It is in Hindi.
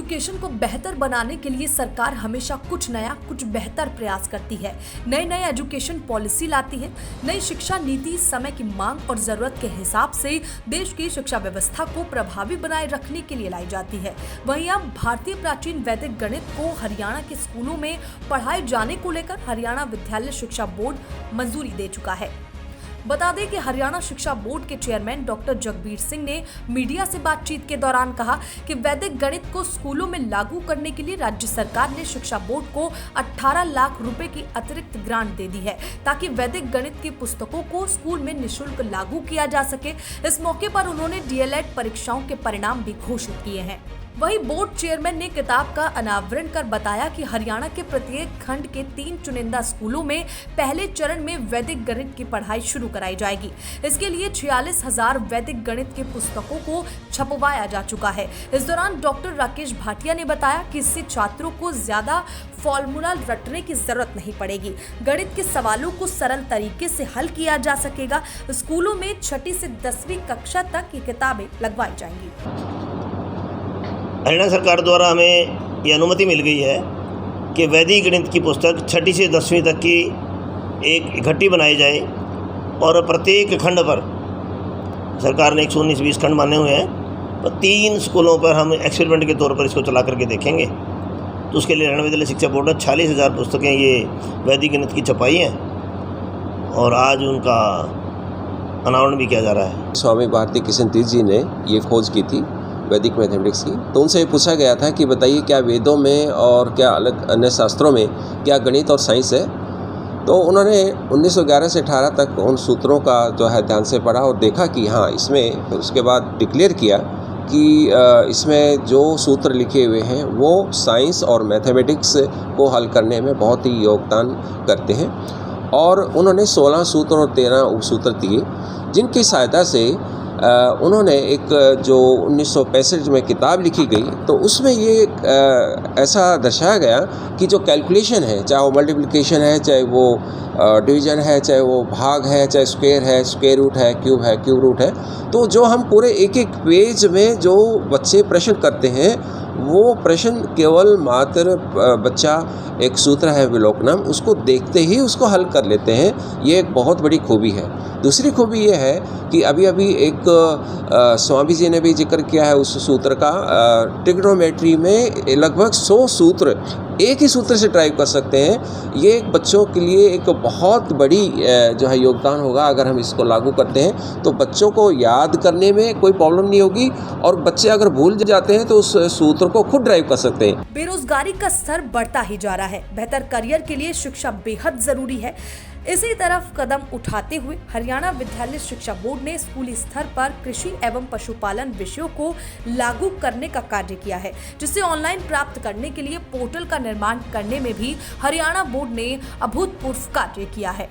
एजुकेशन को बेहतर बनाने के लिए सरकार हमेशा कुछ नया, कुछ बेहतर प्रयास करती है। नई एजुकेशन पॉलिसी लाती है। नई शिक्षा नीति समय की मांग और जरूरत के हिसाब से देश की शिक्षा व्यवस्था को प्रभावी बनाए रखने के लिए लाई जाती है। वहीं अब भारतीय प्राचीन वैदिक गणित को हरियाणा के स्कूलों में पढ़ाए जाने को लेकर हरियाणा विद्यालय शिक्षा बोर्ड मंजूरी दे चुका है। बता दें कि हरियाणा शिक्षा बोर्ड के चेयरमैन डॉक्टर जगबीर सिंह ने मीडिया से बातचीत के दौरान कहा कि वैदिक गणित को स्कूलों में लागू करने के लिए राज्य सरकार ने शिक्षा बोर्ड को 18 लाख रुपए की अतिरिक्त ग्रांट दे दी है, ताकि वैदिक गणित की पुस्तकों को स्कूल में निःशुल्क लागू किया जा सके। इस मौके पर उन्होंने डीएलएड परीक्षाओं के परिणाम भी घोषित किए हैं। वहीं बोर्ड चेयरमैन ने किताब का अनावरण कर बताया कि हरियाणा के प्रत्येक खंड के 3 चुनिंदा स्कूलों में पहले चरण में वैदिक गणित की पढ़ाई शुरू कराई जाएगी। इसके लिए 46,000 वैदिक गणित की पुस्तकों को छपवाया जा चुका है। इस दौरान डॉक्टर राकेश भाटिया ने बताया कि इससे छात्रों को ज्यादा फॉर्मूला रटने की जरूरत नहीं पड़ेगी। गणित के सवालों को सरल तरीके से हल किया जा सकेगा। स्कूलों में 6ठी से 10वीं कक्षा तक ये किताबें लगवाई जाएंगी। हरियाणा सरकार द्वारा हमें ये अनुमति मिल गई है कि वैदिक गणित की पुस्तक 6ठी से 10वीं तक की एक इकट्ठी बनाई जाए और प्रत्येक खंड पर सरकार ने 119-20 खंड माने हुए हैं, तो 3 स्कूलों पर हम एक्सपेरिमेंट के तौर पर इसको चला करके देखेंगे। तो उसके लिए हरियाणा विद्यालय शिक्षा बोर्ड ने 46,000 पुस्तकें ये वैदिक गणित की छपाई हैं और आज उनका अनावरण भी किया जा रहा है। स्वामी भारती किशन तीर्थ जी ने ये खोज की थी वैदिक मैथमेटिक्स की, तो उनसे पूछा गया था कि बताइए क्या वेदों में और क्या अलग अन्य शास्त्रों में क्या गणित और साइंस है। तो उन्होंने 1911 से 18 तक उन सूत्रों का जो है ध्यान से पढ़ा और देखा कि हाँ इसमें, फिर उसके बाद डिक्लेयर किया कि इसमें जो सूत्र लिखे हुए हैं वो साइंस और मैथमेटिक्स को हल करने में बहुत ही योगदान करते हैं। और उन्होंने 16 सूत्र और 13 उपसूत्र दिए, जिनकी सहायता से उन्होंने एक जो 1965 में किताब लिखी गई, तो उसमें ये ऐसा दर्शाया गया कि जो कैलकुलेशन है, चाहे वो मल्टीप्लिकेशन है, चाहे वो डिवीज़न है, चाहे वो भाग है, चाहे स्क्वायर है, स्क्वायर रूट है, क्यूब रूट है, तो जो हम पूरे एक पेज में जो बच्चे प्रश्न करते हैं वो प्रश्न केवल मात्र बच्चा एक सूत्र है विलोकनम, उसको देखते ही उसको हल कर लेते हैं। ये एक बहुत बड़ी खूबी है। दूसरी खूबी ये है कि अभी एक स्वामी जी ने भी जिक्र किया है उस सूत्र का। ट्रिग्नोमेट्री में लगभग 100 सूत्र एक ही सूत्र से ड्राइव कर सकते हैं। ये बच्चों के लिए एक बहुत बड़ी जो है योगदान होगा। अगर हम इसको लागू करते हैं तो बच्चों को याद करने में कोई प्रॉब्लम नहीं होगी और बच्चे अगर भूल जाते हैं तो उस सूत्र को खुद ड्राइव कर सकते हैं। बेरोजगारी का स्तर बढ़ता ही जा रहा है। बेहतर करियर के लिए शिक्षा बेहद जरूरी है। इसी तरफ कदम उठाते हुए हरियाणा विद्यालय शिक्षा बोर्ड ने स्कूली स्तर पर कृषि एवं पशुपालन विषयों को लागू करने का कार्य किया है, जिससे ऑनलाइन प्राप्त करने के लिए पोर्टल का निर्माण करने में भी हरियाणा बोर्ड ने अभूतपूर्व कार्य किया है।